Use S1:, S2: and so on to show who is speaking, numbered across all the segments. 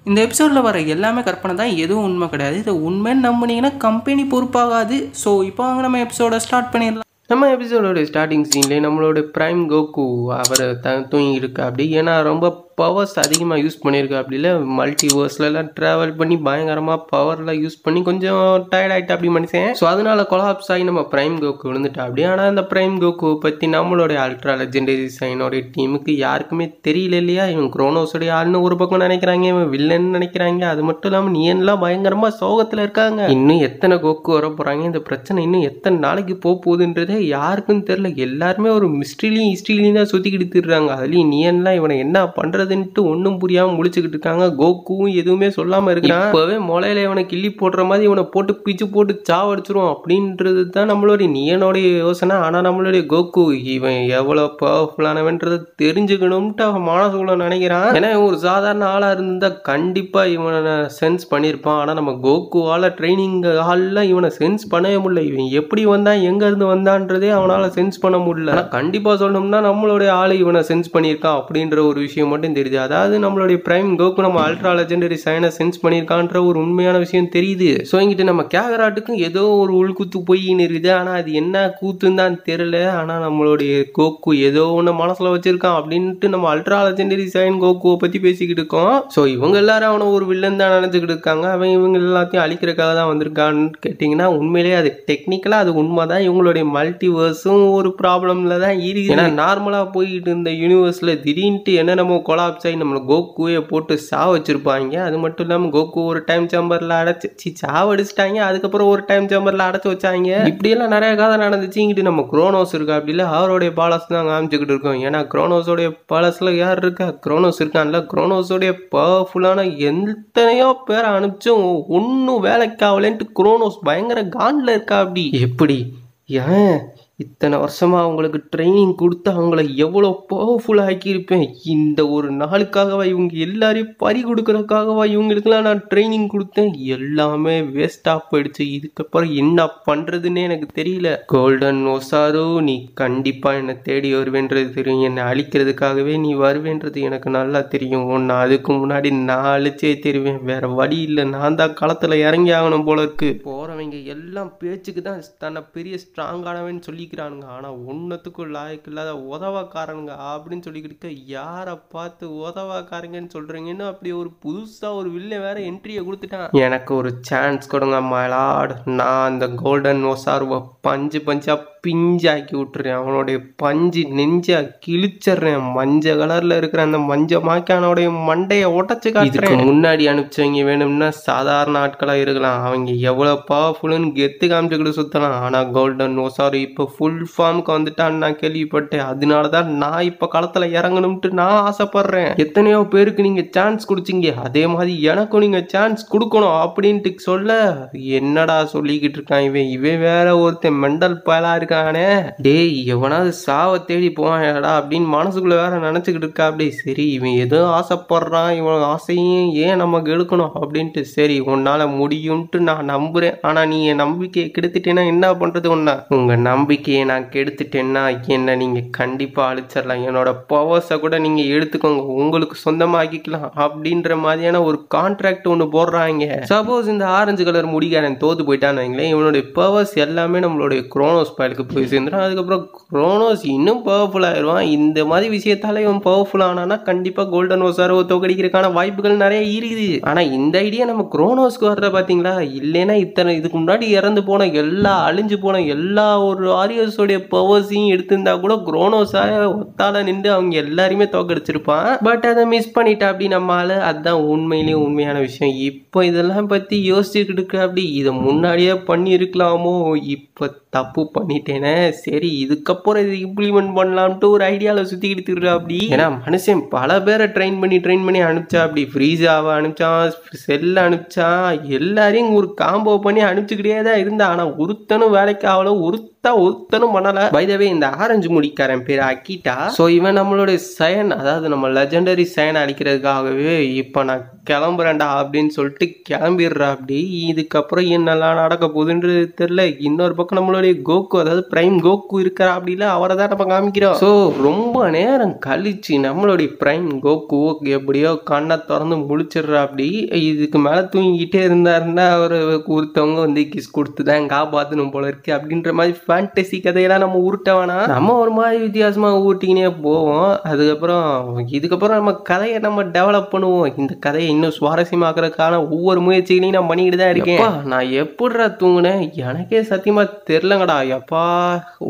S1: இந்த எபிசோடில் வர எல்லாமே கற்பனை தான், எதுவும் உண்மை கிடையாது. இது உண்மைன்னு நம்பினீங்கன்னா கம்பெனி பொறுப்பாகாது. ஸோ இப்போ வாங்க நம்ம எபிசோட ஸ்டார்ட் பண்ணிடலாம். நம்ம எபிசோடோட ஸ்டார்டிங் சீன்லேயே நம்மளோட பிரைம் கோகு அவர் தூங்கி இருக்கா அப்படி. ஏன்னா ரொம்ப பவர்ஸ் அதிகமாக யூஸ் பண்ணியிருக்கா அப்படி இல்லை, மல்டிவர்ஸ்லாம் ட்ராவல் பண்ணி பயங்கரமாக பவர்லாம் யூஸ் பண்ணி கொஞ்சம் டயர்ட் ஆகிட்டா அப்படி மனுஷன். ஸோ அதனால கொலாப்ஸ் ஆகி நம்ம பிரைம் கோகு விழுந்துட்டா அப்படி. ஆனால் அந்த பிரைம் கோகு பற்றி நம்மளுடைய அல்ட்ரா லெஜெண்டரி சைனோடைய டீமுக்கு யாருக்குமே தெரியல இல்லையா. இவன் குரோனோஸோடைய ஆள்னு ஒரு பக்கம் நினைக்கிறாங்க, இவன் வில்லன் நினைக்கிறாங்க. அது மட்டும் இல்லாமல் நியன்லாம் பயங்கரமாக சோகத்தில் இருக்காங்க. இன்னும் எத்தனை கோகு வர போகிறாங்க, இந்த பிரச்சனை இன்னும் எத்தனை நாளைக்கு போகுதுன்றதே யாருக்கும் தெரியல. எல்லாருமே ஒரு மிஸ்ட்ரிலையும் ஹிஸ்ட்ரிலையும் தான் சுற்றிக்கிட்டு திடுறாங்க. அதுலேயும் நியன்லாம் இவனை என்ன பண்ணுறது ஒன்னும் புரியாம முழிச்சுக்கிட்டு இருக்காங்க. கோகுவும் எதுவுமே சொல்லாம இருக்கிறான். இப்பவே முளையில இவனை கிள்ளி போடுற மாதிரி இவனை போட்டு பிச்சு போட்டு சாவடிச்சிரும் அப்படின்றது தான் நம்மளுடைய நியனோடைய யோசனை. ஆனா நம்மளுடைய கோகு இவன் எவ்வளவு பவர்ஃபுல்லானவன்றதை தெரிஞ்சுக்கணும்ட்டு அவன் மனசுக்குள்ள நினைக்கிறான். ஏன்னா இவன் ஒரு சாதாரண ஆளா இருந்தா கண்டிப்பா இவனை சென்ஸ் பண்ணியிருப்பான். ஆனா நம்ம கோகுவால ட்ரைனிங் ஹால்ல இவனை சென்ஸ் பண்ணவே முடியல. இவன் எப்படி வந்தான், எங்க இருந்து வந்தான்றதே அவனால சென்ஸ் பண்ண முடியல. ஆனா கண்டிப்பா சொல்லணும்னா நம்மளுடைய ஆளு இவனை சென்ஸ் பண்ணியிருக்கான் அப்படின்ற ஒரு விஷயம் மட்டும் தெரியுது. அதாவது நம்மளுடைய பிரைம் கோகு நம்ம அல்ட்ரா லெஜெண்டரி சைனை சென்ஸ் பண்ணியிருக்கான்ற ஒரு உண்மையான விஷயம் தெரியுது. ஸோ இங்கிட்ட நம்ம கேகராட்டுக்கும் ஏதோ ஒரு உள்கூத்து போயின்னு இருக்குது. ஆனால் அது என்ன கூத்துன்னு தான் தெரியல. ஆனால் நம்மளுடைய கோகு ஏதோ ஒன்று மனசில் வச்சிருக்கான் அப்படின்ட்டு நம்ம அல்ட்ரா லெஜெண்டரி சைன் கோகுவை பற்றி பேசிக்கிட்டு இருக்கோம். ஸோ இவங்க எல்லாரும் அவனை ஒரு வில்லன் தான் நினைச்சுக்கிட்டு இருக்காங்க. அவன் இவங்க எல்லாத்தையும் அழிக்கிறதுக்காக தான் வந்திருக்கான்னு கேட்டிங்கன்னா உண்மையிலேயே அது டெக்னிக்கலாக அது உண்மை தான். இவங்களுடைய மல்டிவர்ஸும் ஒரு ப்ராப்ளம்ல தான் இருக்குது. ஏன்னா நார்மலாக போய்கிட்டு இருந்த யூனிவர்ஸில் திடீர்னு என்ன நம்ம கொலாப்ஸ் ஆகி நம்மளை கோகுவே போட்டு சாவ வச்சிருப்பாங்க. அது மட்டும் இல்லாமல் கோகு ஒரு டைம் சேம்பரில் அடைச்சி சாவடிச்சிட்டாங்க. அதுக்கப்புறம் ஒரு டைம் சேம்பரில் அடைச்சி வச்சாங்க. இப்படியெல்லாம் நிறைய கதை நடந்துச்சு. இங்கிட்டு நம்ம குரோனோஸ் இருக்கா அப்படி இல்லை, அவருடைய பாலஸ் தான் காமிச்சுக்கிட்டு இருக்கோம். ஏன்னா குரோனோஸோடைய பாலஸில் யார் இருக்கா, குரோனோஸ் இருக்கான்ல. குரோனோஸோடைய பவர்ஃபுல்லான எத்தனையோ பேரை அனுப்பிச்சும் ஒன்றும் வேலைக்கு ஆகலன்ட்டு குரோனோஸ் பயங்கர காண்டில் இருக்கா அப்படி. எப்படி ஏன் இத்தனை வருஷமாக அவங்களுக்கு ட்ரைனிங் கொடுத்து அவங்கள எவ்வளோ பவர்ஃபுல்லாக ஆக்கியிருப்பேன். இந்த ஒரு நாளுக்காகவா, இவங்க எல்லாரையும் பறி கொடுக்குறதுக்காகவா இவங்களுக்குலாம் நான் ட்ரைனிங் கொடுத்தேன். எல்லாமே வேஸ்டாக போயிடுச்சு. இதுக்கப்புறம் என்ன பண்ணுறதுன்னே எனக்கு தெரியல. கோல்டன் ஒசாரு, நீ கண்டிப்பாக என்னை தேடி வருவேன்றது தெரியும். என்னை அழிக்கிறதுக்காகவே நீ வருவேன்றது எனக்கு நல்லா தெரியும். ஒன்று அதுக்கு முன்னாடி நான் அழிச்சே தெரிவேன். வேறு வழி இல்லை. நான் தான் களத்தில் இறங்கி ஆகணும் போல இருக்கு. போகிறவங்க எல்லாம் பேச்சுக்கு தான் தன்னை பெரிய ஸ்ட்ராங்கானவன்னு சொல்லி. ஆனா ஒன்னத்துக்கும் லாய்க்கு இல்லாத உதவாக்காரனுங்க அப்படின்னு சொல்லிக்கிட்டு யாரை பார்த்து உதவாக்காரங்கன்னு சொல்றீங்கன்னு அப்படி ஒரு புதுசா ஒரு வில்ல வேற என்ட்ரியை கொடுத்துட்டான். எனக்கு ஒரு சான்ஸ் கொடுங்க மலாட், நான் அந்த கோல்டன் ஒசார்வை பஞ்சு பஞ்சா பிஞ்சாக்கி விட்டுறேன். அவனுடைய பஞ்சு நெஞ்சா கிழிச்சிடுறேன். மஞ்சள் கலர்ல இருக்கிற அந்த மஞ்சள் மாக்கானோடைய மண்டையை உடச்சு காட்டுறேன். முன்னாடி அனுப்பிச்சவங்க வேணும்னா சாதாரண ஆட்களா இருக்கலாம், அவங்க எவ்வளவு பவர்ஃபுல்னு கெத்து காமிச்சுக்கிட்டு சுத்தலாம். ஆனா கோல்டன் ஒசாரு இப்போ ஃபுல் ஃபார்முக்கு வந்துட்டான்னு நான் கேள்விப்பட்டேன். அதனாலதான் நான் இப்ப களத்துல இறங்கணும்ட்டு நான் ஆசைப்படுறேன். எத்தனையோ பேருக்கு நீங்க சான்ஸ் கொடுத்தீங்க, அதே மாதிரி எனக்கும் நீங்க சான்ஸ் கொடுக்கணும் அப்படின்ட்டு சொல்ல என்னடா சொல்லிக்கிட்டு இருக்கான் இவன். இவன் வேற ஒருத்தன் மெண்டல் பயலா இருக்கானே. டேய் எவனாவது சாவ தேடி போவான்டா அப்படின்னு மனசுக்குள்ள வேற நினைச்சுக்கிட்டு இருக்கா அப்படி. சரி இவன் ஏதோ ஆசைப்படுறான், இவன் ஆசையும் ஏன் நமக்கு எடுக்கணும் அப்படின்ட்டு சரி உன்னால முடியும்ட்டு நான் நம்புறேன். ஆனா நீ என் நம்பிக்கையை கெடுத்துட்டேன்னா என்ன பண்றது? ஒன்னா உங்க நம்பிக்கையை நான் கெடுத்துட்டேன்னா என்ன நீங்க கண்டிப்பா அழிச்சிடலாம். என்னோட பவர்ஸை கூட நீங்க எடுத்துக்கோங்க, உங்களுக்கு சொந்தமாக்கிக்கலாம் அப்படின்ற மாதிரியான ஒரு கான்ட்ராக்ட் ஒன்று போடுறாங்க. சப்போஸ் இந்த ஆரஞ்சு கலர் முடிக்காரன் தோத்து போயிட்டான்னு வைங்களேன், இவனுடைய பவர்ஸ் எல்லாமே நம்மளுடைய குரோனோஸ் பயலுக்கு போய் சேர்ந்துடும். அதுக்கப்புறம் குரோனோஸ் இன்னும் பவர்ஃபுல் ஆயிடுவான். இந்த மாதிரி விஷயத்தால இவன் பவர்ஃபுல் ஆனானா கண்டிப்பா கோல்டன் ஒசாரோ தோக்கடிக்கிறதுக்கான வாய்ப்புகள் நிறைய இருக்குது. ஆனா இந்த ஐடியா நம்ம குரோனோஸ்க்கு வர்ற பாத்தீங்களா, இல்லைன்னா இத்தனை இதுக்கு முன்னாடி இறந்து போன எல்லா அழிஞ்சு போன எல்லா ஒரு வாரியர்ஸோடைய பவர்ஸையும் எடுத்திருந்தா கூட குரோனோஸா ஒத்தால நின்று அவங்க எல்லாருமே தோக்கடிச்சிருப்பான். பட் அதை மிஸ் பண்ணிட்டா அப்படி நம்மளால. அதுதான் உண்மையிலேயே உண்மையான விஷயம். இப்போ இதெல்லாம் பத்தி யோசிச்சுக்கிட்டு இருக்க அப்படி. இதை முன்னாடியே பண்ணி இருக்கலாமோ, இப்போ தப்பு பண்ணிட்டேனே. சரி இதுக்கப்புறம் இதை இம்ப்ளிமெண்ட் பண்ணலாம்ட்டு ஒரு ஐடியாவில் சுற்றிக்கிட்டு இருக்கா அப்படி. ஏன்னா மனுஷன் பல பேரை ட்ரெயின் பண்ணி அனுப்பிச்சா அப்படி. ஃப்ரீஸாவை அனுப்பிச்சான், செல்ல அனுப்பிச்சான், எல்லாரையும் ஒரு காம்போ பண்ணி அனுப்பிச்சுக்கிட்டே தான் இருந்தா. ஆனால் ஒருத்தனும் வேலைக்கு ஆகல, ஒருத்தனும் ஒருத்தனும் பண்ணல. பை த வே இந்த ஆரஞ்சு முடிக்காரன் பேர் அக்கிட்டா. ஸோ இவன் நம்மளுடைய சயன், அதாவது நம்ம லெஜெண்டரி சயனை அடிக்கிறதுக்காகவே இப்போ நான் கிளம்புறேன்டா அப்படின்னு சொல்லிட்டு கிளம்பிடுறா. அப்படி இதுக்கப்புறம் என்னெல்லாம் நடக்க போகுதுன்றது தெரியல. இன்னொரு பக்கம் நம்மளுடைய கோகு, அதாவது பிரைம் கோகு இருக்கிறா அப்படில அவரை தான் நம்ம காமிக்கிறோம். ஸோ ரொம்ப நேரம் கழிச்சு நம்மளுடைய பிரைம் கோகு எப்படியோ கண்ணை திறந்து முழிச்சிடுறா. அப்படி இதுக்கு மேலே தூங்கிக்கிட்டே இருந்தாருன்னா அவர் ஒருத்தவங்க வந்து கிஸ் கொடுத்து தான் காப்பாற்றணும் போல இருக்கு அப்படின்ற மாதிரி ஃபேண்டசி கதையெல்லாம் நம்ம உருட்ட வேணாம். நம்ம ஒரு மாதிரி வித்தியாசமாக ஊட்டிக்கினே போவோம். இதுக்கப்புறம் நம்ம கதையை நம்ம டெவலப் பண்ணுவோம். இந்த கதையை இன்னும் சுவாரஸ்யமாக்குறதுக்கான ஒவ்வொரு முயற்சிகளையும் நான் பண்ணிக்கிட்டு தான் இருக்கேன். நான் எப்படிடா தூங்குனேன் எனக்கே சத்தியமா தெரிலங்கடா. எப்பா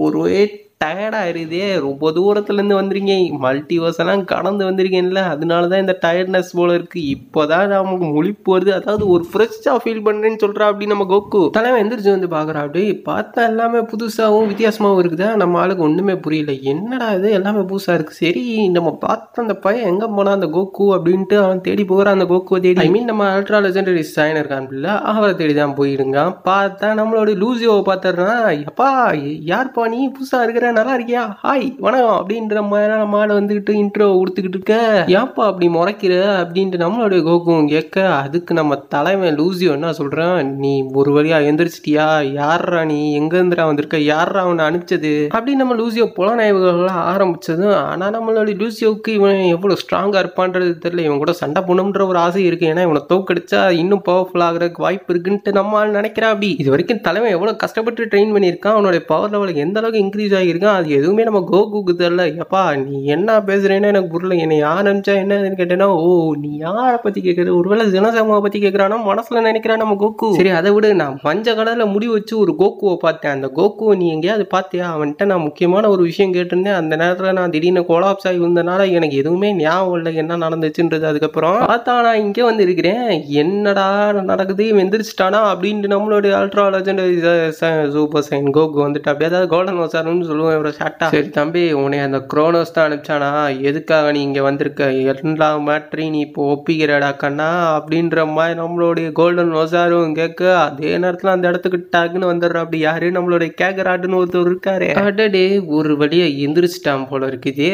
S1: ஒரே டயர்டாயிருதே. ரொம்ப தூரத்துலேருந்து வந்திருக்கீங்க, மல்டிவர்ஸ் எல்லாம் கடந்து வந்திருக்கேன்ல, அதனால தான் இந்த டயர்ட்னஸ் போல இருக்கு. இப்போதான் நமக்கு முழிப்பு வருது, அதாவது ஒரு ஃப்ரெஷ்ஷாக ஃபீல் பண்ணுறேன்னு சொல்கிறா. அப்படி நம்ம கோகு தலைவன் எந்திரிச்சு வந்து பார்க்குறா. அப்படி பார்த்தா எல்லாமே புதுசாகவும் வித்தியாசமாகவும் இருக்குதா. நம்ம ஆளுக்கு ஒன்றுமே புரியல, என்னடா இது எல்லாமே புதுசாக இருக்குது. சரி நம்ம பார்த்த அந்த பையன் எங்கே போனா அந்த கோகு அப்படின்ட்டு அவன் தேடி போகிறான். அந்த கோகுவை தேடி, ஐ மீன் நம்ம அல்ட்ரா லெஜெண்டரி சைன் இருக்கான்ல அவரை தேடி தான் போயிடுங்க. பார்த்தா நம்மளோட லூசியோவை பார்த்துறான். எப்பா யார்ப்பா நீ புதுசாக இருக்கிற, நல்லா இருக்கியா, ஹாய் வணக்கம் அப்படின்ற மாதிரி நம்ம ஆள் வந்துக்கிட்டு இன்ட்ரோ கொடுத்துக்கிட்டு இருக்க. ஏன்ப்பா அப்படி முறைக்கிற அப்படின்ட்டு நம்மளுடைய கோகுவும் கேட்க, அதுக்கு நம்ம தலைவன் லூசியோ என்ன சொல்றான், நீ ஒரு வழியா எந்திரிச்சிட்டியா, யாரா நீ, எங்க இருந்துடா வந்திருக்க, யாரா அவனை அனுப்பிச்சது அப்படின்னு நம்ம லூசியோ புலனாய்வுகள்லாம் ஆரம்பிச்சதும். ஆனால் நம்மளுடைய லூசியோவுக்கு இவன் எவ்வளோ ஸ்ட்ராங்காக இருப்பான்றது தெரியல. இவன் கூட சண்டை போடணுன்ற ஒரு ஆசை இருக்கு, ஏன்னா இவனை தோக்கடிச்சா இன்னும் பவர்ஃபுல் ஆகிறதுக்கு வாய்ப்பு இருக்குன்ட்டு நம்ம ஆள் நினைக்கிறா. அப்படி இது வரைக்கும் தலைவன் எவ்வளோ கஷ்டப்பட்டு ட்ரெயின் பண்ணியிருக்கான், அவனுடைய பவர் லெவலுக்கு எந்த அளவுக்கு இன்க்ரீஸ் ஆகியிருக்கான், அது எதுவுமே நம்ம கோகுக்கு தெரியல. எப்பா நீ என்ன பேசுறேன்னு எனக்கு புரியல, என்னை யார் நினைச்சா என்னன்னு கேட்டேன்னா, ஓ நீ யாரை பத்தி கேட்கறது, ஒருவேளை ஜனசமூக பத்தி கேட்கறானோ மனசுல நினைக்கிறான் நம்ம கோகு. சரி அதை விட, நான் மஞ்சள் கலர்ல முடி வச்சு ஒரு கோகுவை பார்த்தேன். அந்த கோகுவை நீ எங்கேயாவது பார்த்தியா, அவன்கிட்ட நான் முக்கியமான ஒரு விஷயம் கேட்டிருந்தேன். அந்த நேரத்தில் நான் திடீர்னு கொலாப்ஸ் ஆகி வந்தனால எனக்கு எதுவுமே ஞாபகம் இல்லை என்ன நடந்துச்சுன்றது. அதுக்கப்புறம் பார்த்தா நான் இங்கே வந்து இருக்கிறேன், என்னடா நடக்குது, எந்திரிச்சிட்டானா அப்படின்ட்டு நம்மளுடைய ultra legendary super Saiyan Goku வந்துட்டு அப்படியே அதாவது கோல்டன் வசாருன்னு சொல்லுவேன். சரி தம்பி, உன்னை அந்த குரோனோஸ் தான் அனுப்பிச்சானா, எதுக்காக நீ இங்கே வந்திருக்க, எல்லா மேட்ரையும் நீ இப்போ ஒப்பிக்கிறடா கண்ணா அப்படின்ற மாதிரி நம்மளுடைய கோல்டன் வசாரும் கேட்க, அதே நேரத்தில் அந்த இடத்துக்கு டக்குன்னு வந்துடுறா. அப்படி யாரு, நம்மளுடைய கேக்கராட்டுன்னு ஒருத்தர் இருக்காரு. அடடே ஒரு வழியா எந்திரிச்சிட்டான் போல இருக்குது.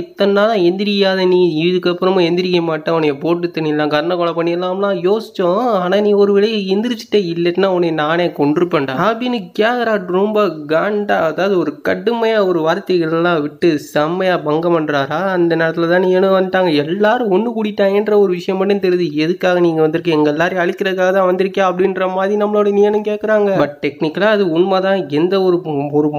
S1: இத்தனை நாளா எந்திரிக்காத நீ, இதுக்கப்புறமா எந்திரிக்க மாட்டேன், உன்னைய போட்டு தண்ணிடலாம், கர்ண கொலை பண்ணிடலாம்லாம் யோசிச்சோம். ஆனால் நீ ஒரு வழியை எந்திரிச்சிட்டே, இல்லைன்னா உன்னை நானே கொண்டிருப்பேன்டா அப்படின்னு கேக்கராட் ரொம்ப காண்டா, அதாவது ஒரு கடுமையாக ஒரு வார்த்தைகள்லாம் விட்டு செம்மையாக பங்கம் பண்ணுறாரா. அந்த நேரத்தில் தான் நீங்களும் வந்துட்டாங்க, எல்லாரும் ஒன்று கூட்டிட்டாங்கன்ற ஒரு விஷயம் மட்டும் தெரியுது. எதுக்காக நீங்கள் வந்திருக்கீங்க, எங்கள் எல்லாரையும் அழிக்கிறதுக்காக தான் வந்திருக்கேன் அப்படின்ற மாதிரி நம்மளோட நீனும் கேட்குறாங்க. பட் டெக்னிக்கலாக அது உண்மை தான், எந்த ஒரு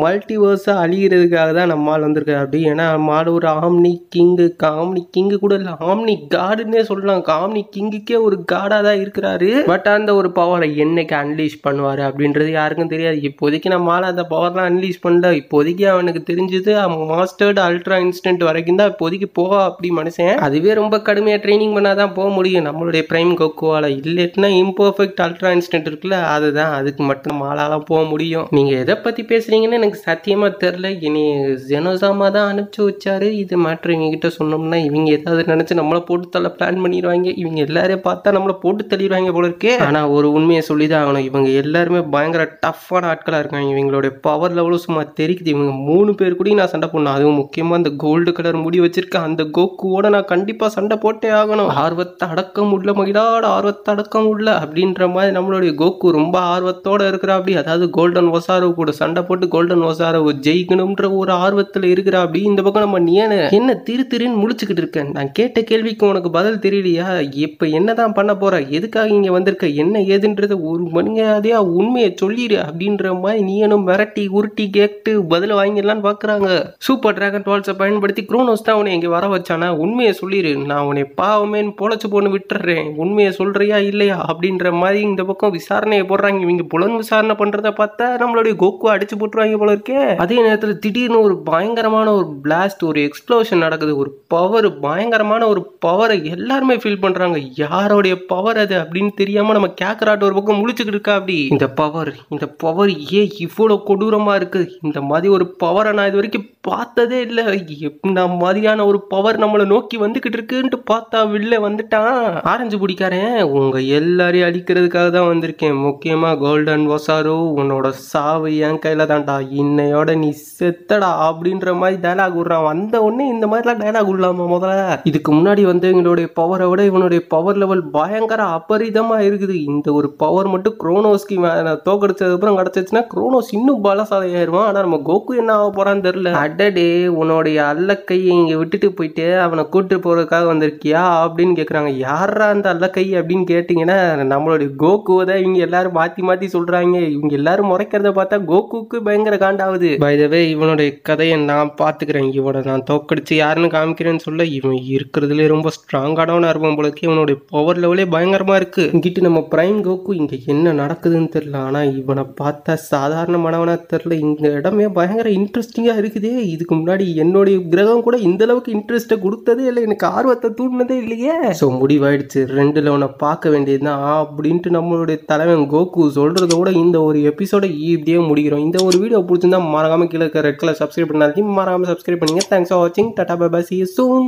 S1: மல்டிவர்ஸாக அழிகிறதுக்காக தான் நம்மால் வந்திருக்காரு. அப்படி ஏன்னா நம்மால் ஒரு ஆம்னி கிங்கு கூட இல்லை, ஆம்னி காடுன்னே சொல்லலாம். ஆம்னி கிங்குக்கே ஒரு காடாக தான் இருக்கிறாரு. பட் அந்த ஒரு பவரை என்னைக்கு அன்லீஷ் பண்ணுவார் அப்படின்றது யாருக்கும் தெரியாது. இப்போதைக்கு நம்மால் அந்த பவர்லாம் அன்லீஸ் பண்ணல. இப்போதைக்கு அவனுக்கு தெரிஞ்சது மாஸ்டர்டு அல்ட்ரா இன்ஸ்டன்ட் வரைக்கும் தான் இப்போதைக்கு போவா. அப்படி மனுஷன் அதுவே ரொம்ப கடுமையாக ட்ரைனிங் பண்ணாதான் போக முடியும் நம்மளுடைய பிரைம் கோகுவால. இல்லைன்னா இம்பர்ஃபெக்ட் அல்ட்ரா இன்ஸ்டன்ட் இருக்குல்ல, அதுதான், அதுக்கு மட்டும் மாலால போக முடியும். நீங்க எதை பத்தி பேசுறீங்கன்னு எனக்கு சத்தியமா தெரியல. இனி ஜெனோசாமா தான் அனுப்பிச்சு வச்சாரு. இது மேட்ரு இவங்க கிட்ட சொன்னோம்னா இவங்க ஏதாவது நினைச்சு நம்மளை போட்டு தள்ள பிளான் பண்ணிடுவாங்க. இவங்க எல்லாரையும் பார்த்தா நம்மளை போட்டு தள்ளிடுவாங்க போல இருக்கே. ஆனா ஒரு உண்மையை சொல்லிதான் ஆகணும், இவங்க எல்லாருமே பயங்கர டஃப்பான ஆட்களா இருக்காங்க. இவங்களுடைய பவர் லெவலும் சும்மா தெரிக்குது. இவங்க 3 பேர் கூட நான் சண்டை போடணும். அதுவும் முக்கியமாக அந்த கோல்டு கலர் முடி வச்சிருக்க அந்த கோகுவோட நான் கண்டிப்பாக சண்டை போட்டே ஆகணும். ஆர்வத்தை அடக்க முடியல மகிழாட, ஆர்வத்தை அடக்க முடியல அப்படின்ற மாதிரி நம்மளுடைய கோகு ரொம்ப ஆர்வத்தோட இருக்கிறா. அப்படி அதாவது கோல்டன் வசாரவு கூட சண்டை போட்டு கோல்டன் வசாரவு ஜெயிக்கணும்ன்ற ஒரு ஆர்வத்தில் இருக்கிறா. அப்படி இந்த பக்கம் நம்ம நீ என்ன திருன்னு முழிச்சுக்கிட்டு இருக்கேன், நான் கேட்ட கேள்விக்கு உனக்கு பதில் தெரியலையா, இப்போ என்னதான் பண்ண போற, எதுக்காக இங்கே வந்திருக்க, என்ன ஏதுன்றத ஒரு மணியாதையா உண்மையை சொல்லிடு அப்படின்ற மாதிரி நீனும் மிரட்டி உருட்டி கேட்டு பதில் வாங்கிடலான்னு பார்க்குறாங்க. சூப்பர் டிராகன் டுவால்ஸை பயன்படுத்தி குரோனோஸ் தான் உன்னை இங்கே வர வச்சானா, உண்மையை சொல்லிடு, நான் உன்னை பாவமேன்னு பொழைச்சு போன்னு விட்டுறேன், உண்மையை சொல்றியா இல்லையா அப்படின்ற மாதிரி இந்த பக்கம் விசாரணையை போடுறாங்க. இவங்க புலன் விசாரணை பண்றத பார்த்தா நம்மளுடைய கோகு அடிச்சு போட்டுருவாங்க போல இருக்கே. அதே நேரத்தில் திடீர்னு ஒரு பயங்கரமான ஒரு பிளாஸ்ட், ஒரு எக்ஸ்ப்ளோஷன் நடக்குது. ஒரு பவர், பயங்கரமான ஒரு பவரை எல்லாருமே ஃபீல் பண்றாங்க. யாரோடைய பவர் அது அப்படின்னு தெரியாம நம்ம கேக்கராட் ஒரு பக்கம் முழிச்சுக்கிட்டு இருக்கா. அப்படி இந்த பவர் ஏன் இவ்வளோ கொடூரமா பயங்கரமாக இருக்குது. இந்த மாதிரி ஒரு பவரை நான் இது வரைக்கும் பார்த்ததே இல்லை. இந்த மாதிரியான ஒரு பவர் நம்மளை நோக்கி வந்துக்கிட்டு இருக்குன்ட்டு பார்த்தா வெளில வந்துட்டான் ஆரஞ்சு பிடிக்காரன். உங்கள் எல்லாரையும் அழிக்கிறதுக்காக தான் வந்திருக்கேன். முக்கியமாக கோல்டன் ஒசாரோ, உன்னோட சாவு என் கையில் தான்டா, இன்னையோட நீ செத்தடா அப்படின்ற மாதிரி டைலாக் விடுறான். வந்த உடனே இந்த மாதிரிலாம் டைலாக் விடலாமா முதல்ல? இதுக்கு முன்னாடி வந்து எங்களுடைய பவரை விட இவனுடைய பவர் லெவல் பயங்கர அபரிதமாக இருக்குது. இந்த ஒரு பவர் மட்டும் குரோனோஸ்க்கு தோக்கடிச்சதுக்கப்புறம் கிடச்சிச்சுன்னா குரோனோஸ் இன்னும் பலசாலையாயிருவான். ஆனால் நம்ம கோகு என்ன ஆக போகிறான்னு தெரில. அடடே, உன்னுடைய அல்லக்கையை இங்கே விட்டுட்டு போயிட்டு அவனை கூட்டு போகிறதுக்காக வந்திருக்கியா அப்படின்னு கேட்குறாங்க. யாரா அந்த அல்லக்கை அப்படின்னு கேட்டிங்கன்னா நம்மளுடைய கோகுவை தான் இவங்க எல்லாரும் மாற்றி மாற்றி சொல்கிறாங்க. இவங்க எல்லாரும் முறைக்கிறத பார்த்தா கோகுக்கு பயங்கர காண்டாகுது. பை த வே, இவனுடைய கதையை நான் பார்த்துக்கிறேன். இவனை நான் தோக்கடிச்சு யாருன்னு காமிக்கிறேன்னு சொல்ல இவன் இருக்கிறதுலே ரொம்ப ஸ்ட்ராங்கானவனாக இருப்பான் போலக்கு. இவனுடைய பவர் லெவலே பயங்கரமாக இருக்குது. இங்கிட்டு நம்ம பிரைம் கோகு இங்கே என்ன நடக்குதுன்னு தெரியல. ஆனால் இவனை பார்த்தா சாதாரணமானவனா தெரியல. இந்த இடமே பயங்கர இன்ட்ரெஸ்டிங்காக இருக்குதே. இதுக்கு முன்னாடி என்னுடைய கிரகம் கூட இந்த அளவுக்கு இன்ட்ரெஸ்ட்டை கொடுத்ததே இல்லை, எனக்கு ஆர்வத்தை தூண்டினதே இல்லையே. ஸோ முடிவாயிடுச்சு, 2ல் அவனை பார்க்க வேண்டியதுதான் அப்படின்ட்டு நம்மளுடைய தலைவன் கோகு சொல்கிறத விட இந்த ஒரு எபிசோட இப்படியே முடிக்கிறோம். இந்த ஒரு வீடியோ பிடிச்சிருந்தா மறக்காம கீழே இருக்க ரெட் கலர் சப்ஸ்கிரைப் பண்ணாதீங்க, மறக்காம சப்ஸ்கிரைப் பண்ணுங்க. தேங்க்ஸ் ஃபார் வாட்சிங். Tata bye bye, see you soon.